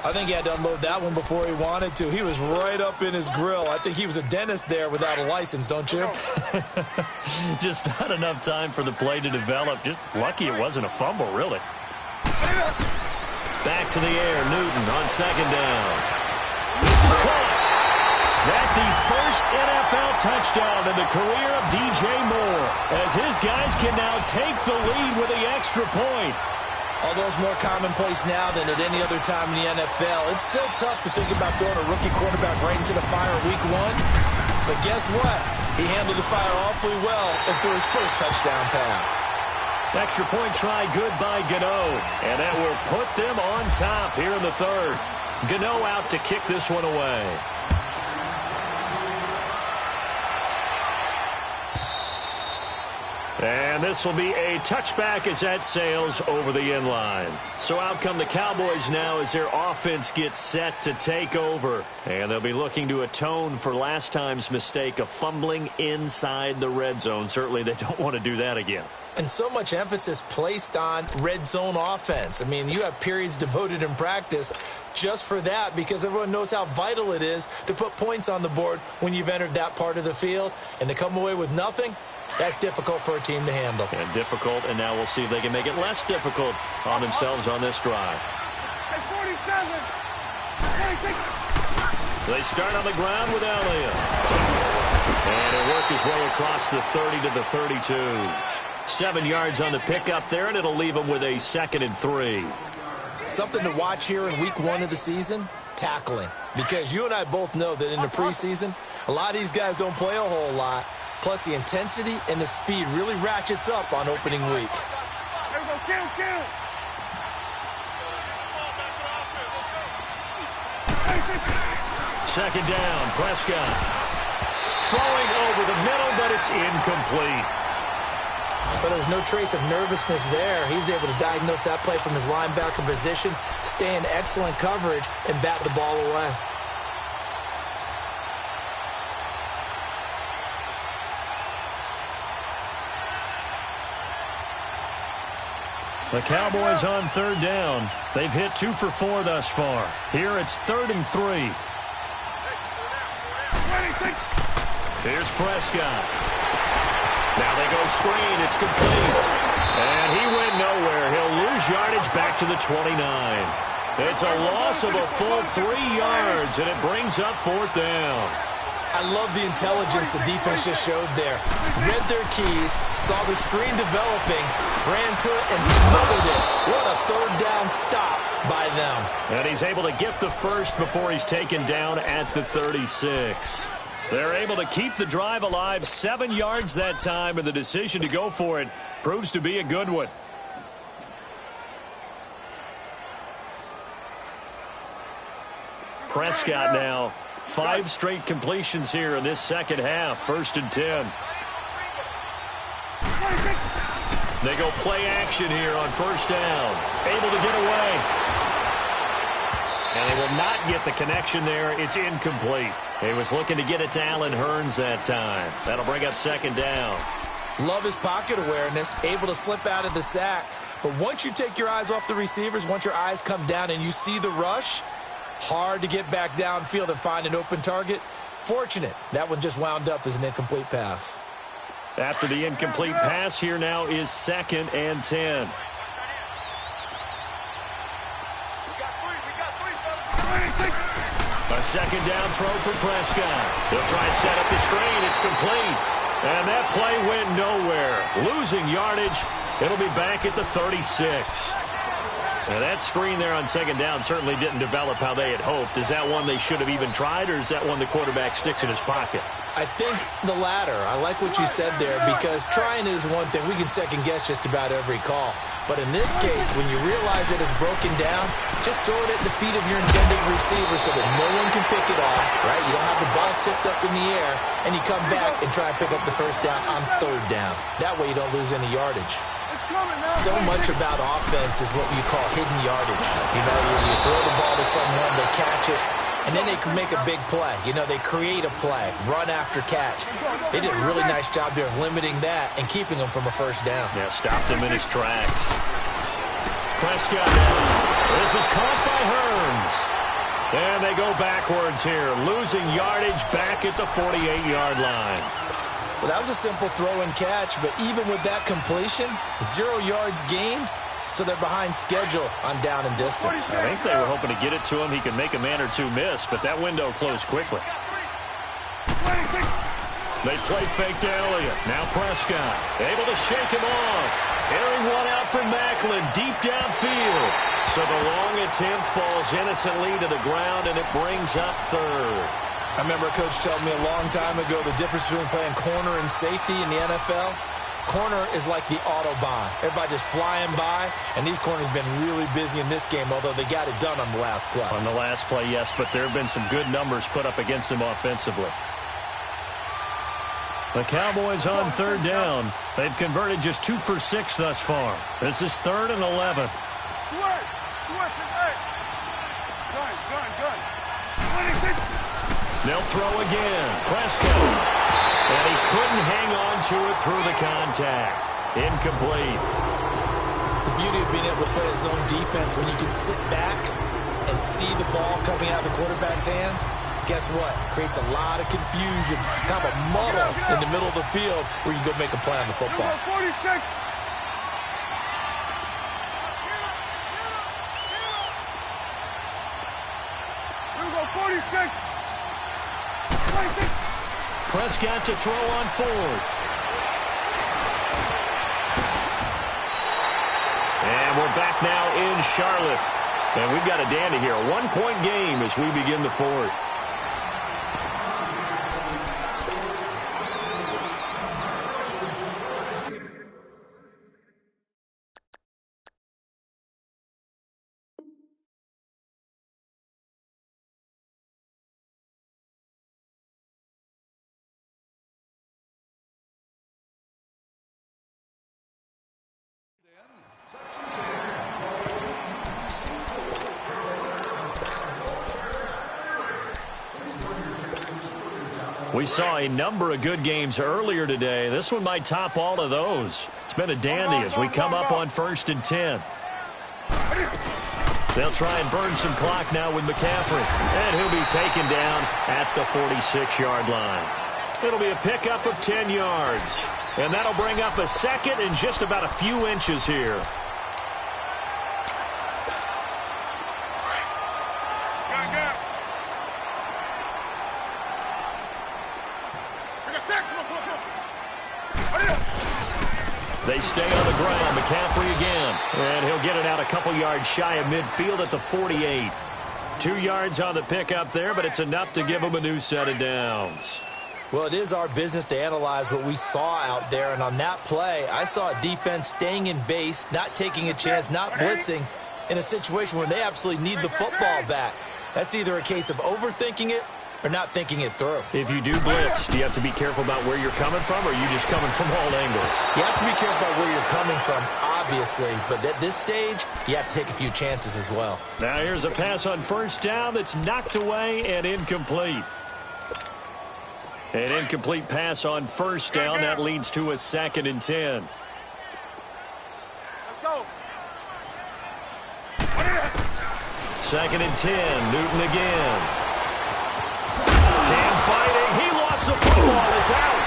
S3: I think he had to unload that one before he wanted to. He was right up in his grill. I think he was a dentist there without a license, don't you?
S1: Just not enough time for the play to develop. Just lucky it wasn't a fumble, really. Back to the air, Newton on second down. This is caught. That's the first NFL touchdown in the career of DJ Moore, as his guys can now take the lead with the extra point.
S3: Although it's more commonplace now than at any other time in the NFL, it's still tough to think about throwing a rookie quarterback right into the fire week 1. But guess what? He handled the fire awfully well and threw his first touchdown pass.
S1: Extra point try good by Gano, and that will put them on top here in the third. Gano out to kick this one away. And this will be a touchback as that sails over the end line. So out come the Cowboys now as their offense gets set to take over. And they'll be looking to atone for last time's mistake of fumbling inside the red zone. Certainly they don't want to do that again.
S3: And so much emphasis placed on red zone offense. I mean, you have periods devoted in practice just for that because everyone knows how vital it is to put points on the board when you've entered that part of the field. And to come away with nothing, that's difficult for a team to handle.
S1: And difficult, and now we'll see if they can make it less difficult on themselves on this drive. They start on the ground with Elliott. And he'll work his way across the 30 to the 32. 7 yards on the pickup there, and it'll leave him with a 2nd and 3.
S3: Something to watch here in week 1 of the season, tackling. Because you and I both know that in the preseason, a lot of these guys don't play a whole lot. Plus, the intensity and the speed really ratchets up on opening week.
S1: Second down, Prescott. Throwing over the middle, but it's incomplete.
S3: But there was no trace of nervousness there. He was able to diagnose that play from his linebacker position, stay in excellent coverage, and bat the ball away.
S1: The Cowboys on third down. They've hit 2 for 4 thus far. Here it's 3rd and 3. Here's Prescott. Now they go screen. It's complete. And he went nowhere. He'll lose yardage back to the 29. It's a loss of a full 3 yards, and it brings up 4th down.
S3: I love the intelligence the defense just showed there. Read their keys, saw the screen developing, ran to it, and smothered it. What a third down stop by them.
S1: And he's able to get the first before he's taken down at the 36. They're able to keep the drive alive, 7 yards that time, and the decision to go for it proves to be a good one. Prescott now. 5 straight completions here in this second half. 1st and 10. They go play action here on 1st down. Able to get away. And they will not get the connection there. It's incomplete. He was looking to get it to Allen Hurns that time. That'll bring up 2nd down.
S3: Love his pocket awareness, able to slip out of the sack. But once you take your eyes off the receivers, once your eyes come down and you see the rush, hard to get back downfield and find an open target. Fortunate, that one just wound up as an incomplete pass.
S1: After the incomplete pass, here now is 2nd and 10. A 2nd down throw for Prescott. He'll try and set up the screen. It's complete. And that play went nowhere. Losing yardage. It'll be back at the 36. Now that screen there on 2nd down certainly didn't develop how they had hoped. Is that one they should have even tried, or is that one the quarterback sticks in his pocket?
S3: I think the latter. I like what you said there because trying it is one thing. We can second guess just about every call. But in this case, when you realize it is broken down, just throw it at the feet of your intended receiver so that no one can pick it off, right? You don't have the ball tipped up in the air, and you come back and try and pick up the first down on third down. That way you don't lose any yardage. So much about offense is what you call hidden yardage. You know, you throw the ball to someone, they catch it, and then they can make a big play. You know, they create a play, run after catch. They did a really nice job there of limiting that and keeping them from a first down.
S1: Yeah, stopped him in his tracks. Prescott. This is caught by Hearns. And they go backwards here, losing yardage back at the 48-yard line.
S3: Well, that was a simple throw and catch, but even with that completion, 0 yards gained, so they're behind schedule on down and distance.
S1: I think they were hoping to get it to him. He could make a man or two miss, but that window closed quickly. They play fake to Elliott. Now Prescott able to shake him off. Airing one out for Macklin deep downfield. So the long attempt falls innocently to the ground, and it brings up third.
S3: I remember a coach telling me a long time ago the difference between playing corner and safety in the NFL. Corner is like the Autobahn. Everybody just flying by, and these corners have been really busy in this game, although they got it done on the last play.
S1: On the last play, yes, but there have been some good numbers put up against them offensively. The Cowboys on third down. They've converted just 2 for 6 thus far. This is 3rd and 11. They'll throw again. Prescott. And he couldn't hang on to it through the contact. Incomplete.
S3: The beauty of being able to play a zone defense when you can sit back and see the ball coming out of the quarterback's hands, guess what? Creates a lot of confusion, kind of a muddle in the middle of the field where you go make a play on the football.
S2: 46.
S1: Prescott to throw on 4th. And we're back now in Charlotte. And we've got a dandy here. A 1-point game as we begin the 4th. We saw a number of good games earlier today. This one might top all of those. It's been a dandy as we come up on 1st and 10. They'll try and burn some clock now with McCaffrey. And he'll be taken down at the 46-yard line. It'll be a pickup of 10 yards. And that'll bring up a second and just about a few inches here. They stay on the ground. McCaffrey again. And he'll get it out a couple yards shy of midfield at the 48. 2 yards on the pickup there, but it's enough to give him a new set of downs.
S3: Well, it is our business to analyze what we saw out there. And on that play, I saw a defense staying in base, not taking a chance, not blitzing in a situation where they absolutely need the football back. That's either a case of overthinking it or not thinking it through.
S1: If you do blitz, do you have to be careful about where you're coming from, or are you just coming from all angles?
S3: You have to be careful about where you're coming from, obviously, but at this stage, you have to take a few chances as well.
S1: Now here's a pass on 1st down that's knocked away and incomplete. An incomplete pass on 1st down. That leads to a 2nd and 10.
S2: Let's go.
S1: 2nd and 10. Newton again. Cam fighting. He lost the football. It's out.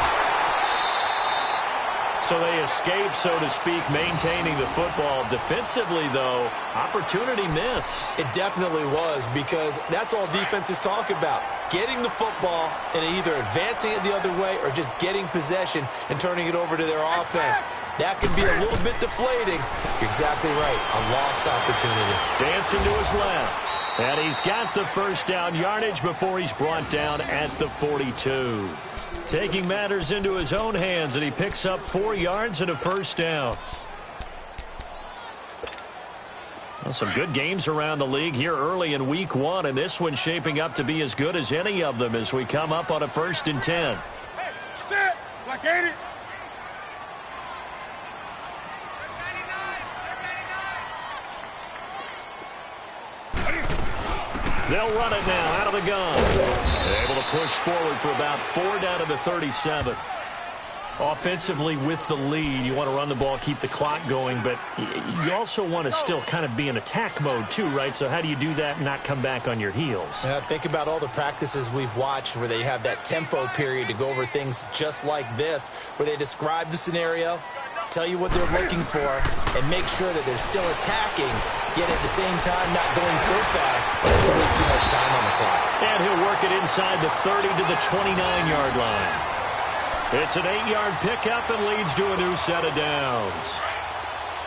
S1: So they escape, so to speak, maintaining the football. Defensively, though, opportunity miss.
S3: It definitely was, because that's all defenses talk about. Getting the football and either advancing it the other way or just getting possession and turning it over to their offense. That can be a little bit deflating. You're exactly right. A lost opportunity.
S1: Dancing to his left. And he's got the 1st down yardage before he's brought down at the 42. Taking matters into his own hands, and he picks up 4 yards and a 1st down. Well, some good games around the league here early in week 1, and this one's shaping up to be as good as any of them as we come up on a 1st and 10.
S2: Hey, set. Like 80.
S1: They'll run it now out of the gun. Able to push forward for about 4 down to the 37. Offensively with the lead, you want to run the ball, keep the clock going, but you also want to still kind of be in attack mode too, right? So how do you do that and not come back on your heels?
S3: Yeah, think about all the practices we've watched where they have that tempo period to go over things just like this, where they describe the scenario, tell you what they're looking for, and make sure that they're still attacking, yet at the same time not going so fast as to leave too much time on the clock.
S1: And he'll work it inside the 30 to the 29-yard line. It's an 8-yard pickup and leads to a new set of downs.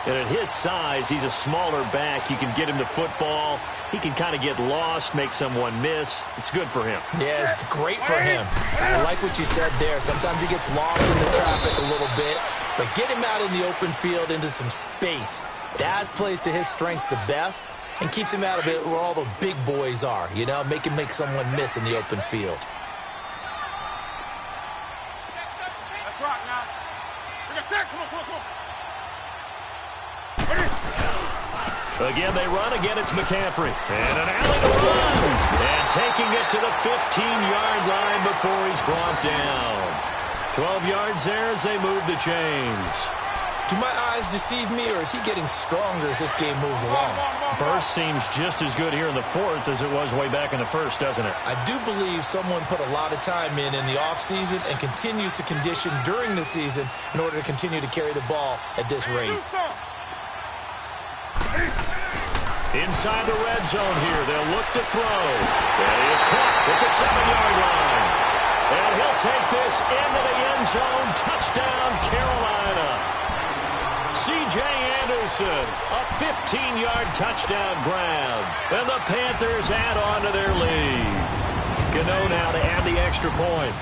S1: And at his size, he's a smaller back. You can get him the football. He can kind of get lost, make someone miss. It's good for him.
S3: Yeah, it's great for him. I like what you said there. Sometimes he gets lost in the traffic a little bit, but get him out in the open field into some space. That plays to his strengths the best and keeps him out of it where all the big boys are, you know, make him make someone miss in the open field.
S1: Again, they run. Again, it's McCaffrey. And an alley to run. And taking it to the 15-yard line before he's brought down. 12 yards there as they move the chains.
S3: Do my eyes deceive me, or is he getting stronger as this game moves along?
S1: Burst seems just as good here in the 4th as it was way back in the 1st, doesn't it?
S3: I do believe someone put a lot of time in the offseason and continues to condition during the season in order to continue to carry the ball at this rate.
S1: Inside the red zone here, they'll look to throw. And he is caught at the 7-yard line. And he'll take this into the end zone. Touchdown, Carolina. C.J. Anderson, a 15-yard touchdown grab. And the Panthers add on to their lead. Gano now to add the extra point.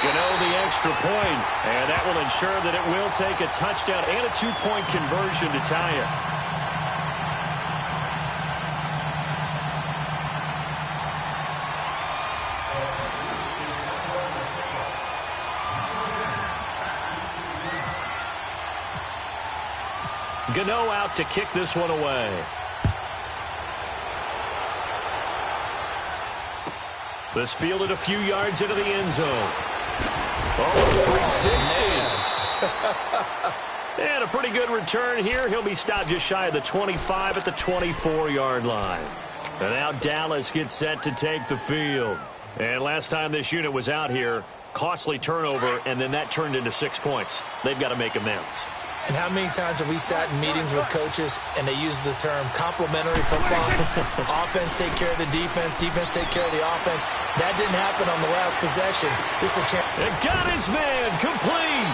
S1: Gano the extra point, and that will ensure that it will take a touchdown and a 2-point conversion to tie it. Gano out to kick this one away. This fielded a few yards into the end zone. Oh, 360. And a pretty good return here. He'll be stopped just shy of the 25 at the 24-yard line. And now Dallas gets set to take the field. And last time this unit was out here, costly turnover, and then that turned into 6 points. They've got to make amends.
S3: And how many times have we sat in meetings with coaches and they use the term complementary football? Offense take care of the defense, defense take care of the offense. That didn't happen on the last possession. This is a chance.
S1: It got his man complete.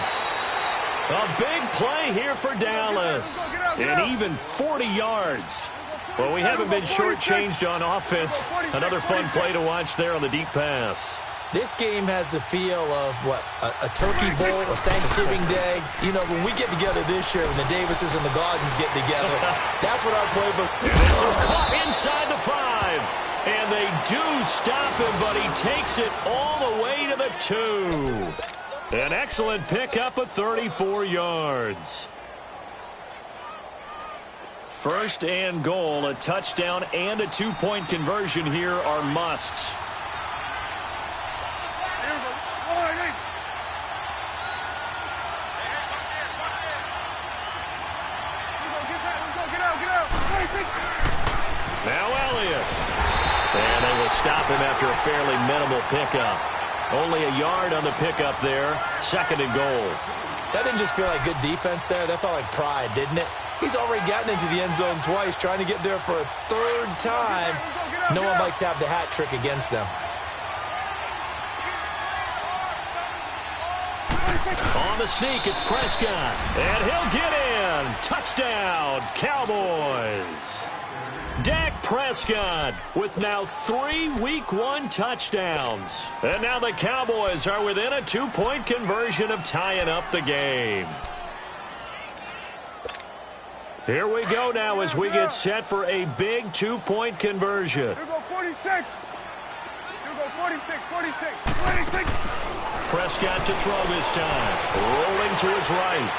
S1: A big play here for Dallas. And even 40 yards. Well, we haven't been shortchanged on offense. Another fun play to watch there on the deep pass.
S3: This game has the feel of, what, a turkey bowl, a Thanksgiving day. You know, when we get together this year, when the Davises and the Gaudens get together, that's what our playbook.
S1: This is caught inside the 5. And they do stop him, but he takes it all the way to the 2. An excellent pickup of 34 yards. 1st and goal, a touchdown and a 2-point conversion here are musts. Now Elliott. And they will stop him after a fairly minimal pickup. Only a yard on the pickup there. 2nd and goal.
S3: That didn't just feel like good defense there. That felt like pride, didn't it? He's already gotten into the end zone twice, trying to get there for a 3rd time. No one likes to have the hat trick against them.
S1: On the sneak, it's Prescott. And he'll get in. Touchdown, Cowboys. Dak Prescott with now 3 Week 1 touchdowns. And now the Cowboys are within a 2-point conversion of tying up the game. Here we go now as we get set for a big two-point conversion.
S2: Here go 46. Here go 46, 46, 46.
S1: Prescott to throw this time. Rolling to his right.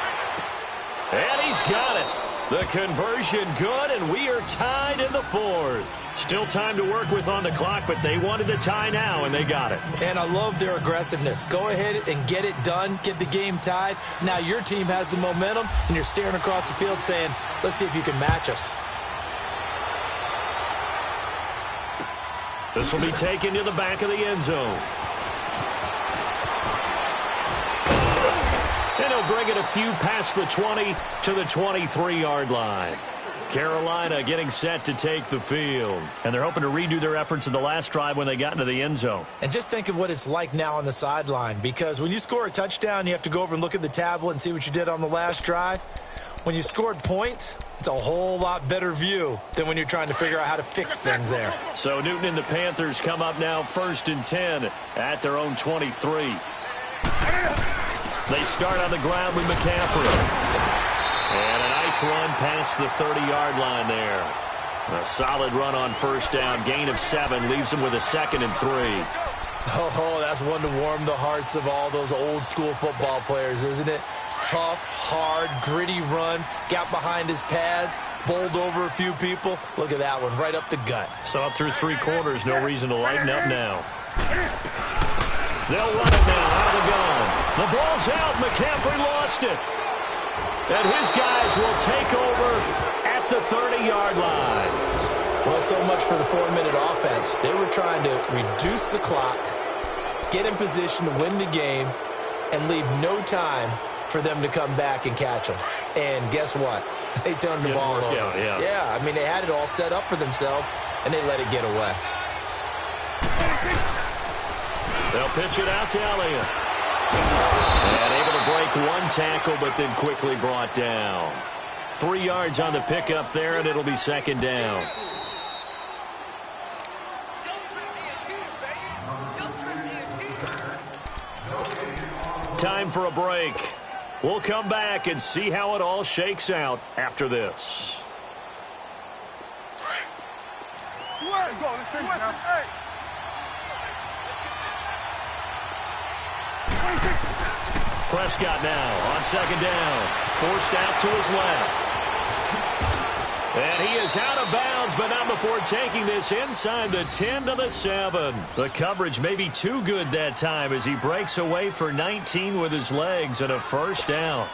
S1: And he's got it. The conversion good, and we are tied in the fourth. Still time to work with on the clock, but they wanted the tie now, and they got it.
S3: And I love their aggressiveness. Go ahead and get it done, get the game tied. Now your team has the momentum, and you're staring across the field saying, let's see if you can match us.
S1: This will be taken to the back of the end zone. And he'll bring it a few past the 20 to the 23-yard line. Carolina getting set to take the field. And they're hoping to redo their efforts in the last drive when they got into the end zone.
S3: And just think of what it's like now on the sideline, because when you score a touchdown, you have to go over and look at the tablet and see what you did on the last drive. When you scored points, it's a whole lot better view than when you're trying to figure out how to fix things there.
S1: So Newton and the Panthers come up now 1st and 10 at their own 23. They start on the ground with McCaffrey. And a nice run past the 30-yard line there. A solid run on first down. Gain of 7 leaves them with a 2nd and 3.
S3: Oh, that's one to warm the hearts of all those old-school football players, isn't it? Tough, hard, gritty run. Got behind his pads, bowled over a few people. Look at that one, right up the gut.
S1: So up through 3 quarters, no reason to lighten up now. They'll run it now out of the gun. The ball's out. McCaffrey lost it. And his guys will take over at the 30-yard line.
S3: Well, so much for the 4-minute offense. They were trying to reduce the clock, get in position to win the game, and leave no time for them to come back and catch them. And guess what? They turned the ball over. Yeah, I mean, they had it all set up for themselves, and they let it get away.
S1: They'll pitch it out to Elliott. And able to break one tackle, but then quickly brought down. 3 yards on the pickup there, and it'll be 2nd down. Time for a break. We'll come back and see how it all shakes out after this. Prescott now on 2nd down. Forced out to his left. And he is out of bounds, but not before taking this inside the 10 to the 7. The coverage may be too good that time as he breaks away for 19 with his legs and a 1st down.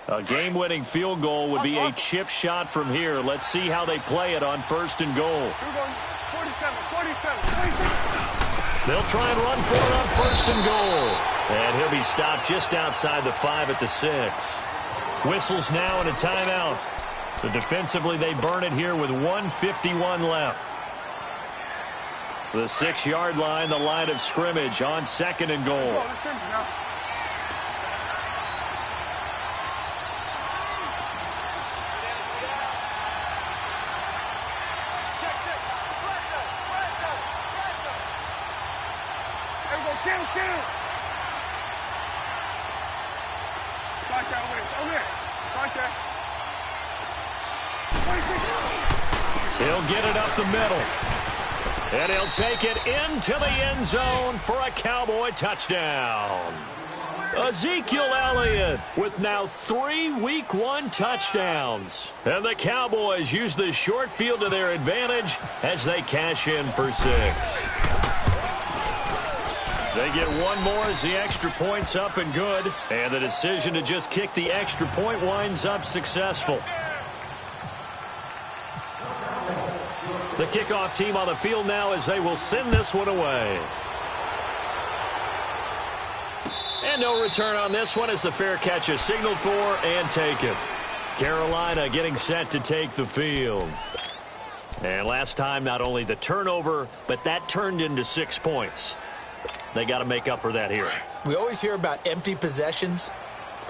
S1: A game-winning field goal would be a chip shot from here. Let's see how they play it on 1st and goal.
S2: 47, 47.
S1: They'll try and run for it on 1st and goal. And he'll be stopped just outside the 5 at the 6. Whistles now and a timeout. So defensively, they burn it here with 1:51 left. The 6-yard line, the line of scrimmage on 2nd and goal. He'll get it up the middle. And he'll take it into the end zone for a Cowboy touchdown. Ezekiel Elliott with now 3 Week 1 touchdowns. And the Cowboys use the short field to their advantage as they cash in for 6. They get one more as the extra point's up and good. And the decision to just kick the extra point winds up successful. The kickoff team on the field now as they will send this one away. And no return on this one as the fair catch is signaled for and taken. Carolina getting set to take the field. And last time, not only the turnover, but that turned into 6 points. They got to make up for that here.
S3: We always hear about empty possessions,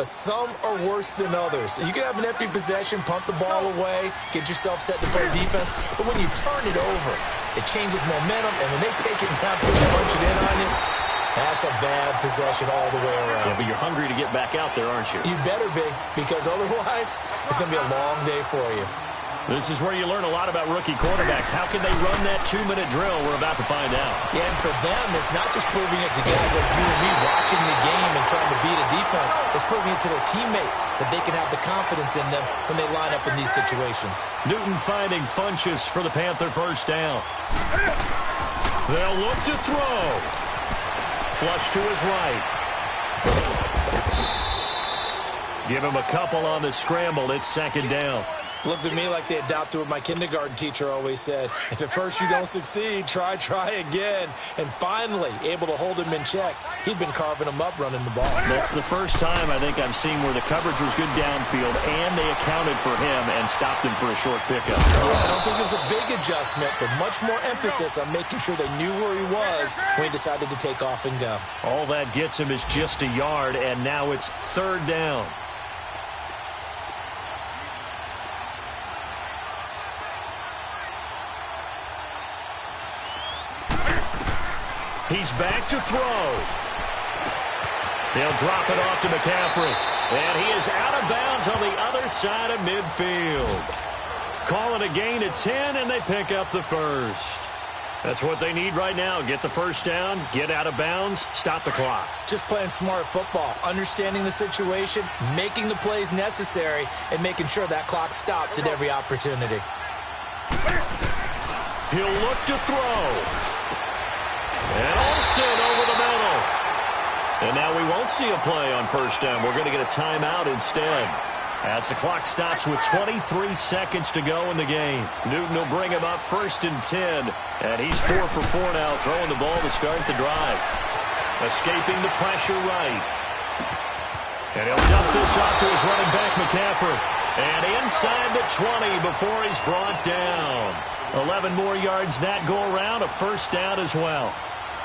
S3: but some are worse than others. You can have an empty possession, punt the ball away, get yourself set to play defense, but when you turn it over, it changes momentum, and when they take it down, punch it in on you, that's a bad possession all the way around.
S1: Yeah, but you're hungry to get back out there, aren't you?
S3: You better be, because otherwise, it's going to be a long day for you.
S1: This is where you learn a lot about rookie quarterbacks. How can they run that 2-minute drill? We're about to find out.
S3: Yeah, and for them, it's not just proving it to guys like you and me watching the game and trying to beat a defense. It's proving it to their teammates that they can have the confidence in them when they line up in these situations. Newton finding Funchess for the Panther first down.
S1: They'll look to throw. Flush to his right. Give him a couple on the scramble. It's second down.
S3: Looked at me like they adopted what my kindergarten teacher always said. If at first you don't succeed, try again. And finally, able to hold him in check. He'd been carving him up running the ball.
S1: That's the first time I think I've seen where the coverage was good downfield and they accounted for him and stopped him for a short pickup.
S3: Yeah, I don't think it was a big adjustment, but much more emphasis on making sure they knew where he was when he decided to take off and go.
S1: All that gets him is just a yard, and now it's third down. He's back to throw. They'll drop it off to McCaffrey. And he is out of bounds on the other side of midfield. Call it a gain of 10, and they pick up the first. That's what they need right now. Get the first down, get out of bounds, stop the clock.
S3: Just playing smart football, understanding the situation, making the plays necessary, and making sure that clock stops at every opportunity.
S1: He'll look to throw. And Olsen over the middle. And now we won't see a play on first down. We're going to get a timeout instead. As the clock stops with 23 seconds to go in the game. Newton will bring him up first and 10. And he's 4 for 4 now, throwing the ball to start the drive. Escaping the pressure right. And he'll dump this off to his running back, McCaffrey. And inside the 20 before he's brought down. 11 more yards that go around, a first down as well.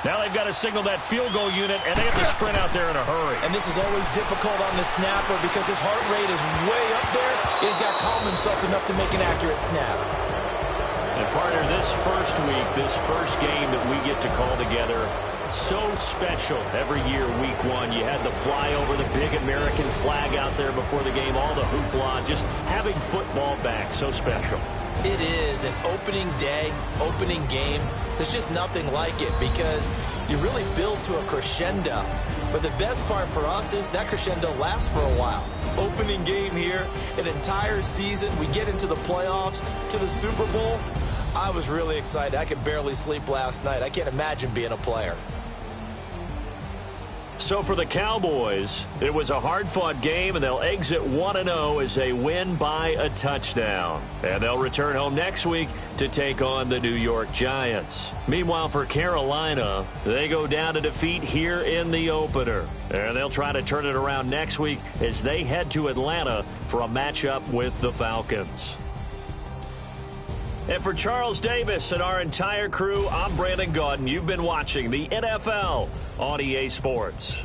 S1: Now they've got to signal that field goal unit, and they have to sprint out there in a hurry.
S3: And this is always difficult on the snapper because his heart rate is way up there. He's got to calm himself enough to make an accurate snap.
S1: And partner, this first week, this first game that we get to call together, so special every year, week one. You had the flyover, the big American flag out there before the game, all the hoopla, just having football back, so special.
S3: It is an opening day, opening game. There's just nothing like it because you really build to a crescendo. But the best part for us is that crescendo lasts for a while. Opening game here, an entire season. We get into the playoffs, to the Super Bowl. I was really excited. I could barely sleep last night. I can't imagine being a player.
S1: So for the Cowboys, it was a hard-fought game, and they'll exit 1-0 as they win by a touchdown. And they'll return home next week to take on the New York Giants. Meanwhile, for Carolina, they go down to defeat here in the opener. And they'll try to turn it around next week as they head to Atlanta for a matchup with the Falcons. And for Charles Davis and our entire crew, I'm Brandon Gaudin. You've been watching the NFL on EA Sports.